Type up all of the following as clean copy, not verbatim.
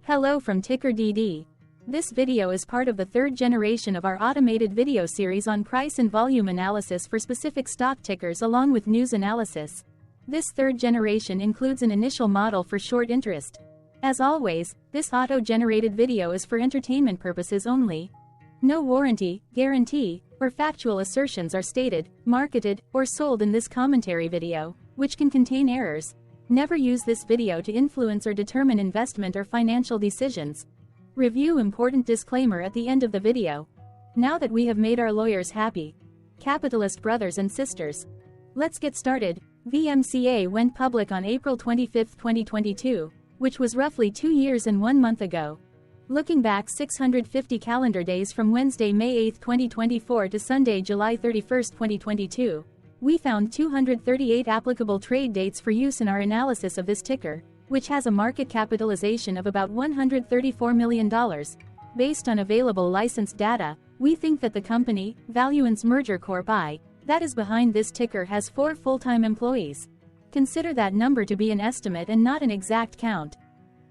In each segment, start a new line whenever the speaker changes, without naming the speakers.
Hello from TickerDD. This video is part of the third generation of our automated video series on price and volume analysis for specific stock tickers along with news analysis. This third generation includes an initial model for short interest. As always, this auto-generated video is for entertainment purposes only. No warranty, guarantee, or factual assertions are stated, marketed, or sold in this commentary video, which can contain errors. Never use this video to influence or determine investment or financial decisions. Review important disclaimer at the end of the video. Now that we have made our lawyers happy, capitalist brothers and sisters, let's get started. VMCA went public on April 25, 2022, which was roughly 2 years and 1 month ago. Looking back 650 calendar days from Wednesday, May 8, 2024 to Sunday, July 31, 2022, we found 238 applicable trade dates for use in our analysis of this ticker, which has a market capitalization of about $134 million. Based on available licensed data, we think that the company, Valuance Merger Corp. I, that is behind this ticker has 4 full-time employees. Consider that number to be an estimate and not an exact count.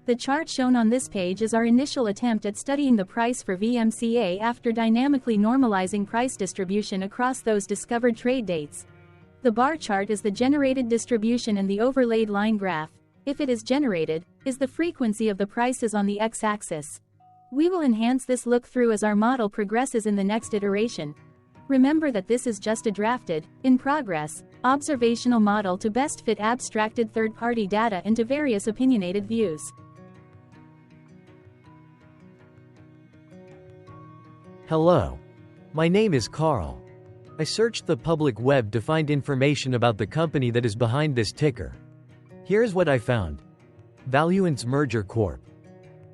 The chart shown on this page is our initial attempt at studying the price for VMCA after dynamically normalizing price distribution across those discovered trade dates. The bar chart is the generated distribution and the overlaid line graph, if it is generated, is the frequency of the prices on the x-axis. We will enhance this look-through as our model progresses in the next iteration. Remember that this is just a drafted, in progress, observational model to best fit abstracted third-party data into various opinionated views.
Hello. My name is Carl. I searched the public web to find information about the company that is behind this ticker. Here's what I found. Valuance Merger Corp.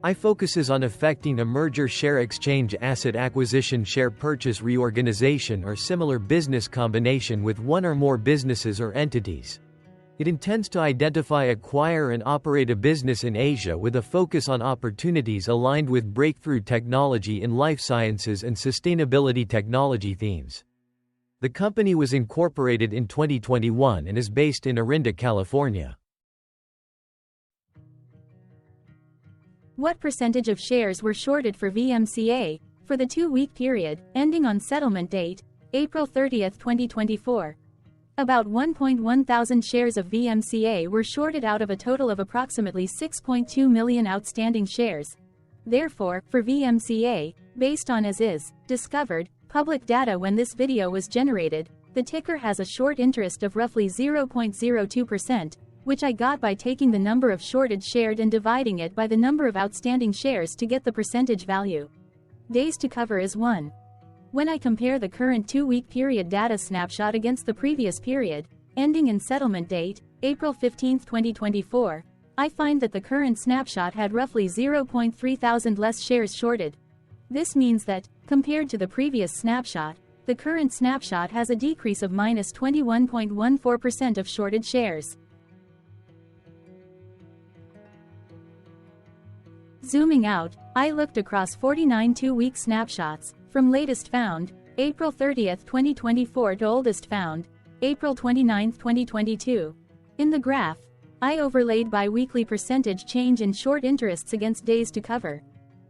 I focuses on effecting a merger, share exchange, asset acquisition, share purchase, reorganization, or similar business combination with one or more businesses or entities. It intends to identify, acquire, and operate a business in Asia with a focus on opportunities aligned with breakthrough technology in life sciences and sustainability technology themes. The company was incorporated in 2021 and is based in Orinda, California.
What percentage of shares were shorted for VMCA for the 2-week period ending on settlement date, April 30, 2024? About 1.1 thousand shares of VMCA were shorted out of a total of approximately 6.2 million outstanding shares. Therefore, for VMCA, based on as is discovered public data when this video was generated, the ticker has a short interest of roughly 0.02%, which I got by taking the number of shorted shared and dividing it by the number of outstanding shares to get the percentage value. Days to cover is 1. When I compare the current 2-week period data snapshot against the previous period, ending in settlement date, April 15, 2024, I find that the current snapshot had roughly 0.3 thousand less shares shorted. This means that, compared to the previous snapshot, the current snapshot has a decrease of minus 21.14% of shorted shares. Zooming out, I looked across 49 2-week snapshots, from latest found, April 30, 2024 to oldest found, April 29, 2022. In the graph, I overlaid bi-weekly percentage change in short interests against days to cover.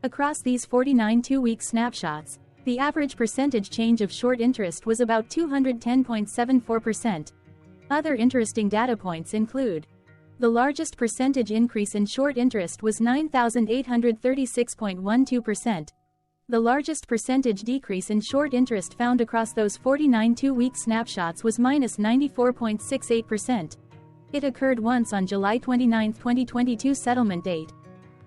Across these 49 2-week snapshots, the average percentage change of short interest was about 210.74%. Other interesting data points include: the largest percentage increase in short interest was 9,836.12%. The largest percentage decrease in short interest found across those 49 2-week snapshots was minus 94.68%. It occurred once on July 29, 2022 settlement date.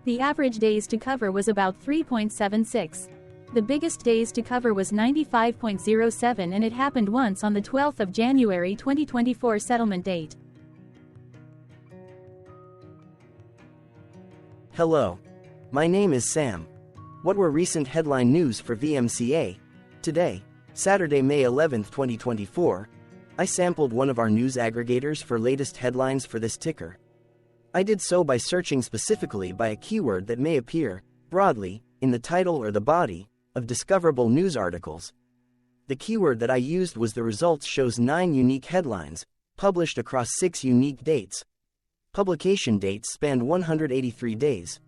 The average days to cover was about 3.76. The biggest days to cover was 95.07, and it happened once on the 12th of January 2024 settlement date.
Hello. My name is Sam. What were recent headline news for VMCA? Today, Saturday, May 11, 2024, I sampled one of our news aggregators for latest headlines for this ticker. I did so by searching specifically by a keyword that may appear, broadly, in the title or the body of discoverable news articles. The keyword that I used was the results shows 9 unique headlines, published across 6 unique dates. Publication dates spanned 183 days.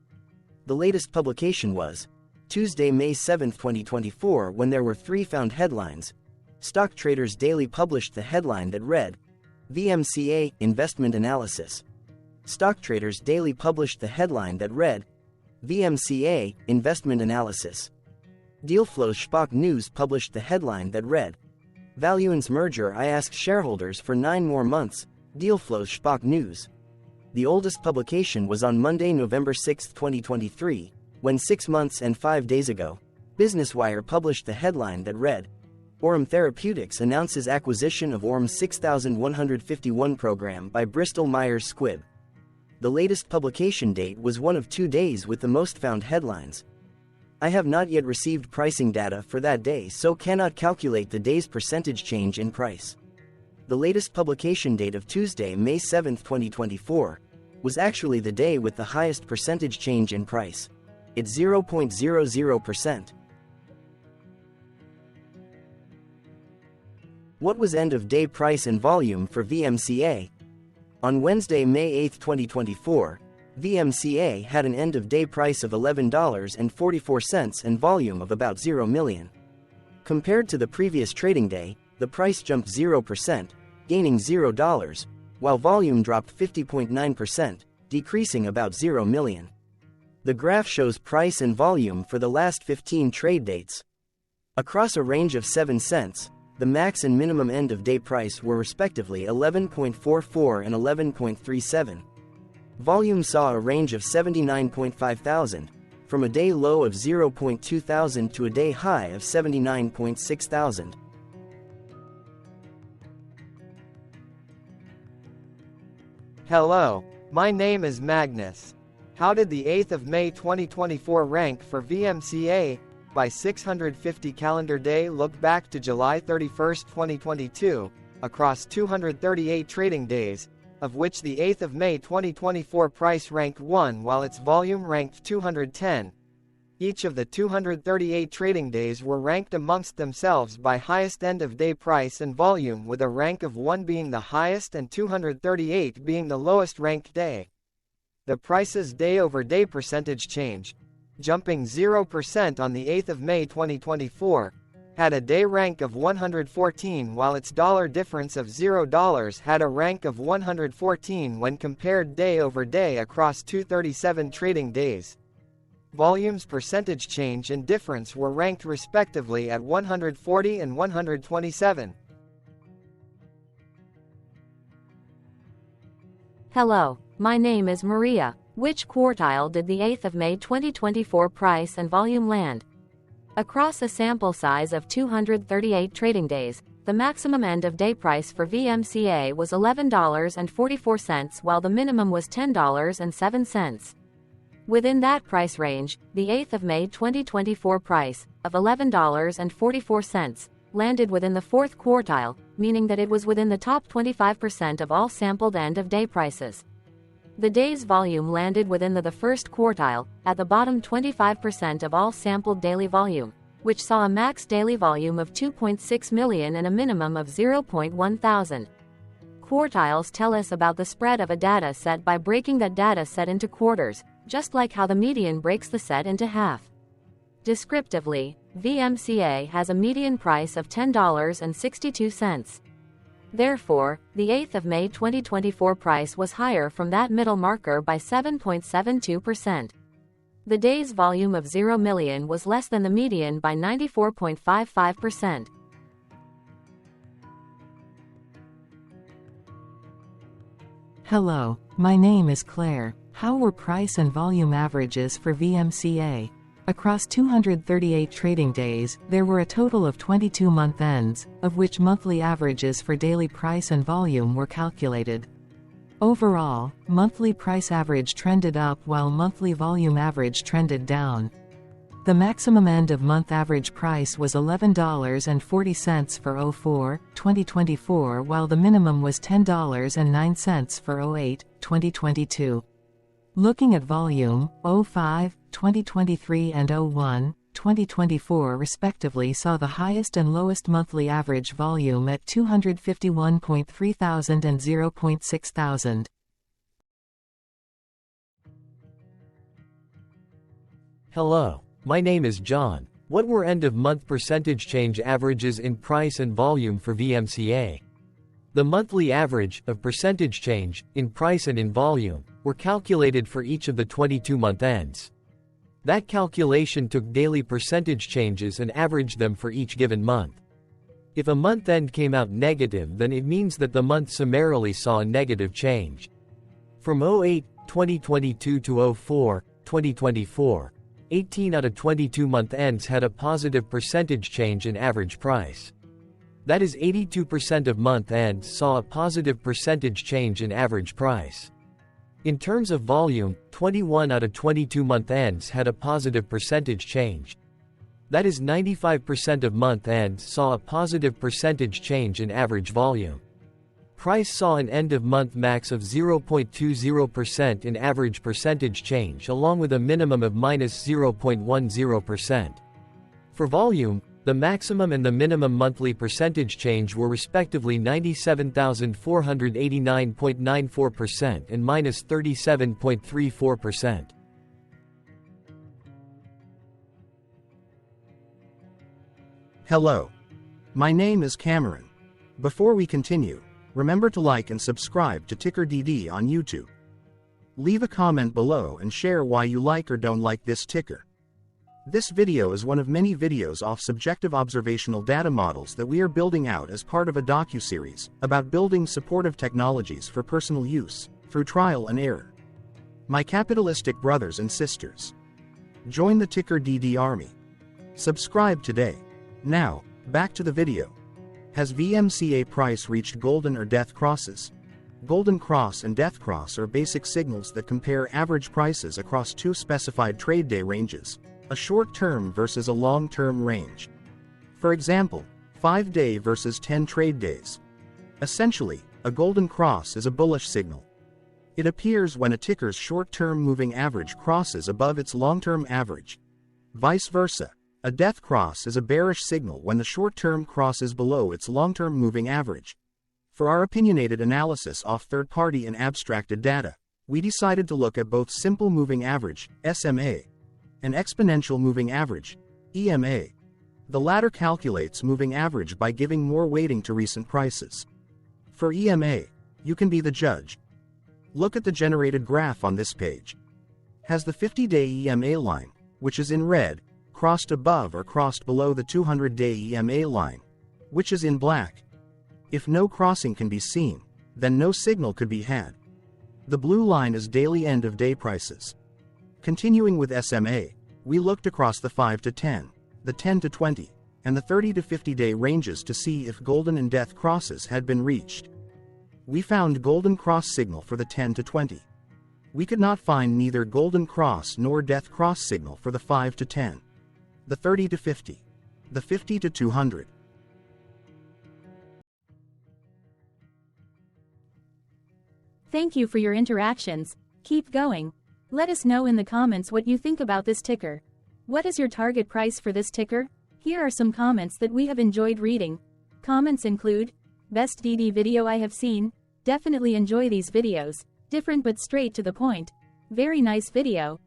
The latest publication was Tuesday, May 7, 2024, when there were 3 found headlines. Stock Traders Daily published the headline that read, VMCA Investment Analysis. Stock Traders Daily published the headline that read, VMCA Investment Analysis. Dealflow Spock News published the headline that read, Valuance Merger I asked shareholders for 9 more months, Dealflow Spock News. The oldest publication was on Monday, November 6, 2023, when 6 months and 5 days ago, BusinessWire published the headline that read, Aurum Therapeutics announces acquisition of Aurum's 6151 program by Bristol Myers Squibb. The latest publication date was one of 2 days with the most found headlines. I have not yet received pricing data for that day, so cannot calculate the day's percentage change in price. The latest publication date of Tuesday, May 7, 2024, was actually the day with the highest percentage change in price. It's 0.00%. What was end-of-day price and volume for VMCA? On Wednesday, May 8, 2024, VMCA had an end-of-day price of $11.44 and volume of about 0 million. Compared to the previous trading day, the price jumped 0%, gaining $0, while volume dropped 50.9%, decreasing about 0 million. The graph shows price and volume for the last 15 trade dates. Across a range of 7 cents, the max and minimum end-of-day price were respectively 11.44 and 11.37. Volume saw a range of 79.5 thousand, from a day low of 0.2 thousand to a day high of 79.6 thousand.
Hello, my name is Magnus. How did the 8th of May 2024 rank for VMCA? By 650 calendar day look back to July 31, 2022, across 238 trading days, of which the 8th of May 2024 price ranked 1 while its volume ranked 210. Each of the 238 trading days were ranked amongst themselves by highest end-of-day price and volume, with a rank of 1 being the highest and 238 being the lowest ranked day. The price's day-over-day percentage change, jumping 0% on the 8th of May 2024, had a day rank of 114 while its dollar difference of $0 had a rank of 114 when compared day over day across 237 trading days. Volume's percentage change and difference were ranked respectively at 140 and 127.
Hello, my name is Maria. Which quartile did the 8th of May 2024 price and volume land? Across a sample size of 238 trading days, the maximum end-of-day price for VMCA was $11.44 while the minimum was $10.07. Within that price range, the 8th of May 2024 price, of $11.44, landed within the 4th quartile, meaning that it was within the top 25% of all sampled end-of-day prices. The day's volume landed within the first quartile, at the bottom 25% of all sampled daily volume, which saw a max daily volume of 2.6 million and a minimum of 0.1 thousand. Quartiles tell us about the spread of a data set by breaking that data set into quarters, just like how the median breaks the set into half. Descriptively, VMCA has a median price of $10.62. Therefore, the 8th of May 2024 price was higher from that middle marker by 7.72%. The day's volume of 0 million was less than the median by 94.55%.
Hello, my name is Claire. How were price and volume averages for VMCA? Across 238 trading days, there were a total of 22 month ends, of which monthly averages for daily price and volume were calculated. Overall, monthly price average trended up while monthly volume average trended down. The maximum end-of-month average price was $11.40 for 04-2024 while the minimum was $10.09 for 08-2022. Looking at volume, 05-2023 and 01-2024 respectively saw the highest and lowest monthly average volume at 251.3 thousand and 0.6 thousand.
Hello, my name is John. What were end-of-month percentage change averages in price and volume for VMCA? The monthly average of percentage change in price and in volume were calculated for each of the 22 month ends. That calculation took daily percentage changes and averaged them for each given month. If a month end came out negative, then it means that the month summarily saw a negative change. From 08/2022 to 04/2024, 18 out of 22 month ends had a positive percentage change in average price. That is 82% of month ends saw a positive percentage change in average price. In terms of volume, 21 out of 22 month ends had a positive percentage change. That is 95% of month ends saw a positive percentage change in average volume. Price saw an end-of-month max of 0.20% in average percentage change along with a minimum of -0.10%. For volume, the maximum and the minimum monthly percentage change were respectively 97,489.94% and -37.34%.
Hello. My name is Cameron. Before we continue, remember to like and subscribe to TickerDD on YouTube. Leave a comment below and share why you like or don't like this ticker. This video is one of many videos off subjective observational data models that we are building out as part of a docu-series about building supportive technologies for personal use, through trial and error. My capitalistic brothers and sisters, join the TickerDD army. Subscribe today. Now, back to the video. Has VMCA price reached golden or death crosses? Golden cross and death cross are basic signals that compare average prices across two specified trade day ranges, a short-term versus a long-term range. For example, 5-day versus 10 trade days. Essentially, a golden cross is a bullish signal. It appears when a ticker's short-term moving average crosses above its long-term average. Vice versa, a death cross is a bearish signal when the short-term crosses below its long-term moving average. For our opinionated analysis off third-party and abstracted data, we decided to look at both simple moving average, SMA, and exponential moving average, EMA. The latter calculates moving average by giving more weighting to recent prices. For EMA, you can be the judge. Look at the generated graph on this page. Has the 50-day EMA line, which is in red, crossed above or crossed below the 200-day EMA line, which is in black? If no crossing can be seen, then no signal could be had. The blue line is daily end-of-day prices. Continuing with SMA, we looked across the 5 to 10, the 10 to 20, and the 30 to 50-day ranges to see if golden and death crosses had been reached. We found golden cross signal for the 10 to 20. We could not find neither golden cross nor death cross signal for the 5 to 10, the 30 to 50, the 50 to 200.
Thank you for your interactions. Keep going. Let us know in the comments what you think about this ticker. What is your target price for this ticker? Here are some comments that we have enjoyed reading. Comments include, best DD video I have seen, definitely enjoy these videos, different but straight to the point, very nice video.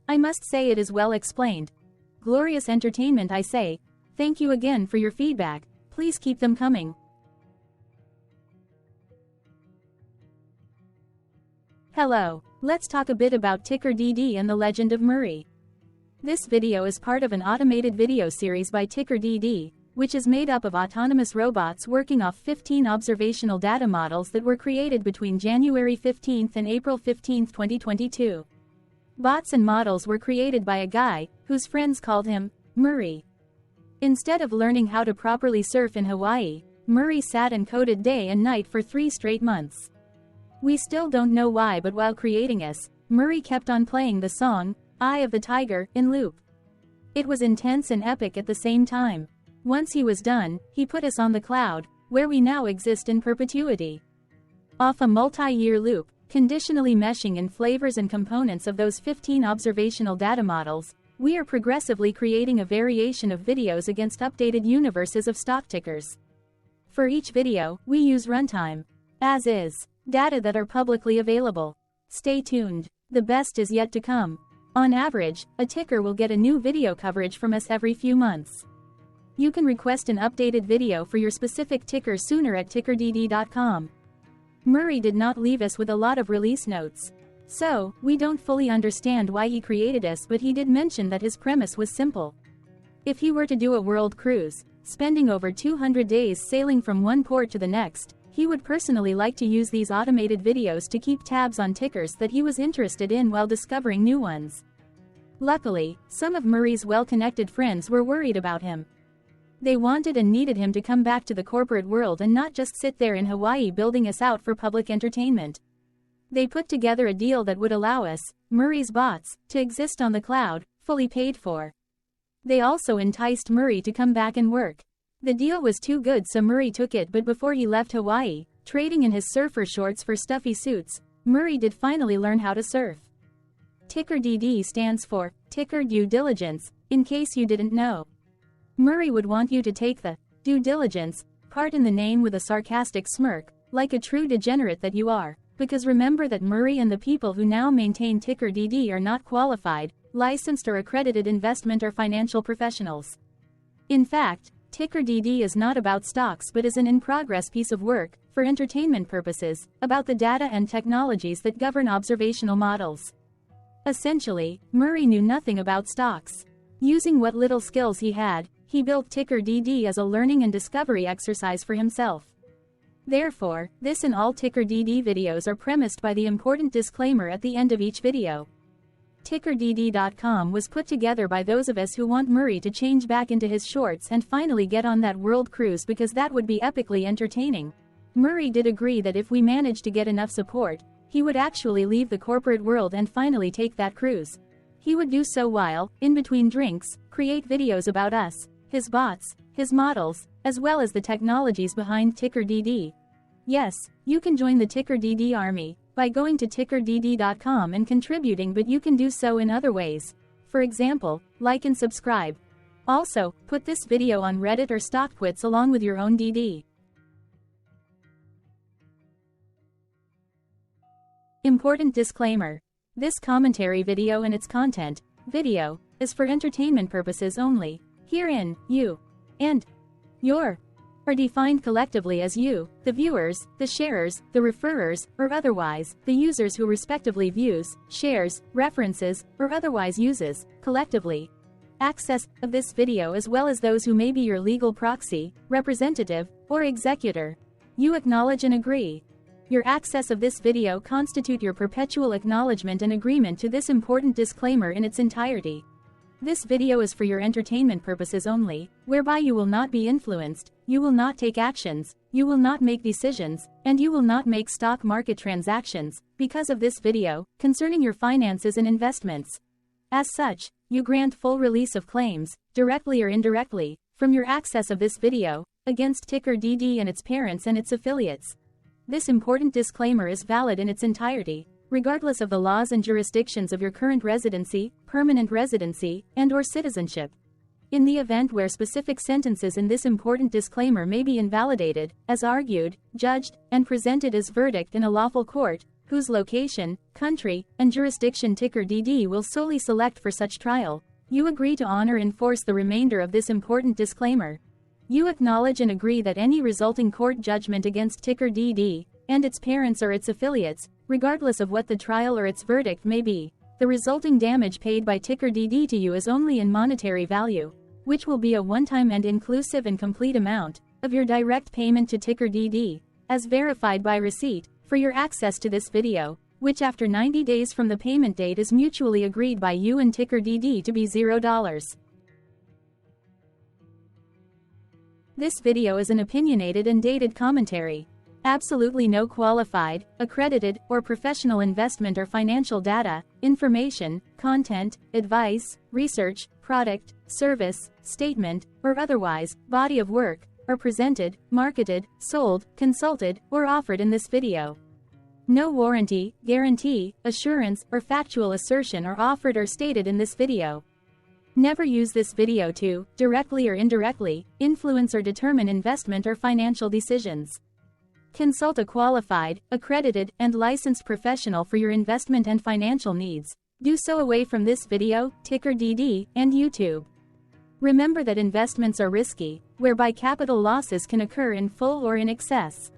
I must say it is well explained. Glorious entertainment I say, thank you again for your feedback, please keep them coming. Hello, let's talk a bit about TickerDD and the Legend of Murray. This video is part of an automated video series by TickerDD, which is made up of autonomous robots working off 15 observational data models that were created between January 15 and April 15, 2022. Bots and models were created by a guy, whose friends called him Murray. Instead of learning how to properly surf in Hawaii, Murray sat and coded day and night for 3 straight months. We still don't know why, but while creating us, Murray kept on playing the song, Eye of the Tiger, in loop. It was intense and epic at the same time. Once he was done, he put us on the cloud, where we now exist in perpetuity. Off a multi-year loop, conditionally meshing in flavors and components of those 15 observational data models, we are progressively creating a variation of videos against updated universes of stock tickers. For each video, we use runtime, as is, data that are publicly available. Stay tuned. The best is yet to come. On average, a ticker will get a new video coverage from us every few months. You can request an updated video for your specific ticker sooner at TickerDD.com. Murray did not leave us with a lot of release notes. So, we don't fully understand why he created us, but he did mention that his premise was simple. If he were to do a world cruise, spending over 200 days sailing from one port to the next, he would personally like to use these automated videos to keep tabs on tickers that he was interested in while discovering new ones. Luckily, some of Murray's well-connected friends were worried about him. They wanted and needed him to come back to the corporate world and not just sit there in Hawaii building us out for public entertainment. They put together a deal that would allow us, Murray's bots, to exist on the cloud, fully paid for. They also enticed Murray to come back and work. The deal was too good, so Murray took it, but before he left Hawaii, trading in his surfer shorts for stuffy suits, Murray did finally learn how to surf. TickerDD stands for Ticker Due Diligence, in case you didn't know. Murray would want you to take the due diligence part in the name with a sarcastic smirk, like a true degenerate that you are, because remember that Murray and the people who now maintain TickerDD are not qualified, licensed or accredited investment or financial professionals. In fact, TickerDD is not about stocks but is an in-progress piece of work, for entertainment purposes, about the data and technologies that govern observational models. Essentially, Murray knew nothing about stocks. Using what little skills he had, he built TickerDD as a learning and discovery exercise for himself. Therefore, this and all TickerDD videos are premised by the important disclaimer at the end of each video. TickerDD.com was put together by those of us who want Murray to change back into his shorts and finally get on that world cruise, because that would be epically entertaining. Murray did agree that if we managed to get enough support, he would actually leave the corporate world and finally take that cruise. He would do so while, in between drinks, create videos about us, his bots, his models, as well as the technologies behind TickerDD. Yes, you can join the TickerDD army by going to TickerDD.com and contributing, but you can do so in other ways. For example, like and subscribe. Also, put this video on Reddit or StockTwits along with your own DD. Important disclaimer. This commentary video and its content, video, is for entertainment purposes only. Herein, you and your are defined collectively as you, the viewers, the sharers, the referrers, or otherwise, the users who respectively views, shares, references, or otherwise uses, collectively, access of this video, as well as those who may be your legal proxy, representative, or executor. You acknowledge and agree. Your access of this video constitute your perpetual acknowledgement and agreement to this important disclaimer in its entirety. This video is for your entertainment purposes only, whereby you will not be influenced, you will not take actions, you will not make decisions, and you will not make stock market transactions, because of this video, concerning your finances and investments. As such, you grant full release of claims, directly or indirectly, from your access of this video, against TickerDD and its parents and its affiliates. This important disclaimer is valid in its entirety, regardless of the laws and jurisdictions of your current residency, permanent residency, and/or citizenship. In the event where specific sentences in this important disclaimer may be invalidated, as argued, judged, and presented as verdict in a lawful court, whose location, country, and jurisdiction TickerDD will solely select for such trial, you agree to honor and enforce the remainder of this important disclaimer. You acknowledge and agree that any resulting court judgment against TickerDD and its parents or its affiliates, regardless of what the trial or its verdict may be, the resulting damage paid by TickerDD to you is only in monetary value, which will be a one-time and inclusive and complete amount of your direct payment to TickerDD, as verified by receipt, for your access to this video, which after 90 days from the payment date is mutually agreed by you and TickerDD to be $0. This video is an opinionated and dated commentary. Absolutely no qualified, accredited, or professional investment or financial data, information, content, advice, research, product, service, statement, or otherwise, body of work, are presented, marketed, sold, consulted, or offered in this video. No warranty, guarantee, assurance, or factual assertion are offered or stated in this video. Never use this video to, directly or indirectly, influence or determine investment or financial decisions. Consult a qualified, accredited, and licensed professional for your investment and financial needs. Do so away from this video, TickerDD, and YouTube. Remember that investments are risky, whereby capital losses can occur in full or in excess.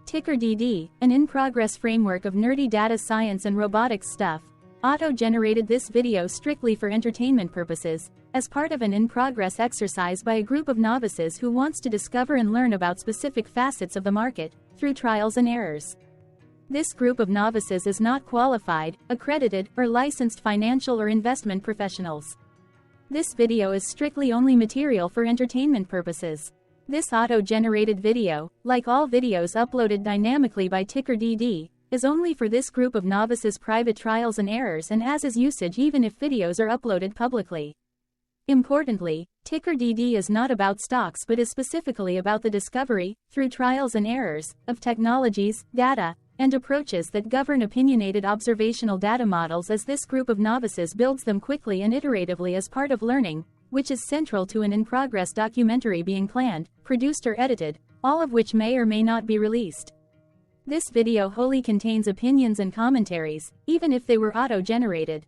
TickerDD, an in-progress framework of nerdy data science and robotics stuff, auto-generated this video strictly for entertainment purposes, as part of an in-progress exercise by a group of novices who wants to discover and learn about specific facets of the market, through trials and errors. This group of novices is not qualified, accredited, or licensed financial or investment professionals. This video is strictly only material for entertainment purposes. This auto-generated video, like all videos uploaded dynamically by TickerDD, is only for this group of novices' private trials and errors and as is usage even if videos are uploaded publicly. Importantly, TickerDD is not about stocks but is specifically about the discovery, through trials and errors, of technologies, data, and approaches that govern opinionated observational data models as this group of novices builds them quickly and iteratively as part of learning, which is central to an in-progress documentary being planned, produced or edited, all of which may or may not be released. This video wholly contains opinions and commentaries, even if they were auto-generated.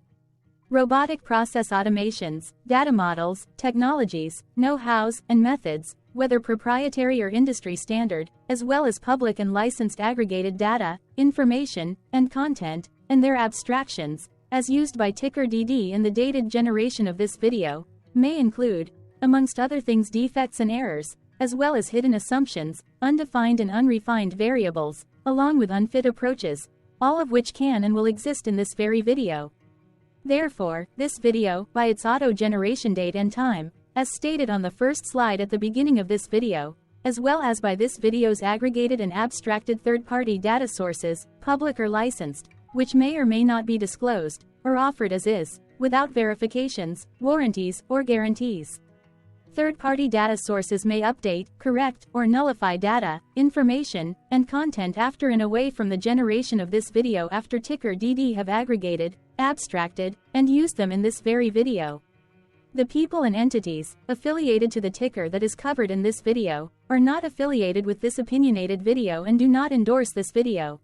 Robotic process automations, data models, technologies, know-hows, and methods, whether proprietary or industry standard, as well as public and licensed aggregated data, information, and content, and their abstractions, as used by TickerDD in the dated generation of this video, may include, amongst other things, defects and errors, as well as hidden assumptions, undefined and unrefined variables, along with unfit approaches, all of which can and will exist in this very video. Therefore, this video, by its auto-generation date and time, as stated on the first slide at the beginning of this video, as well as by this video's aggregated and abstracted third-party data sources, public or licensed, which may or may not be disclosed, or offered as is, without verifications, warranties, or guarantees. Third-party data sources may update, correct, or nullify data, information, and content after and away from the generation of this video after TickerDD have aggregated, abstracted, and used them in this very video. The people and entities, affiliated to the ticker that is covered in this video, are not affiliated with this opinionated video and do not endorse this video.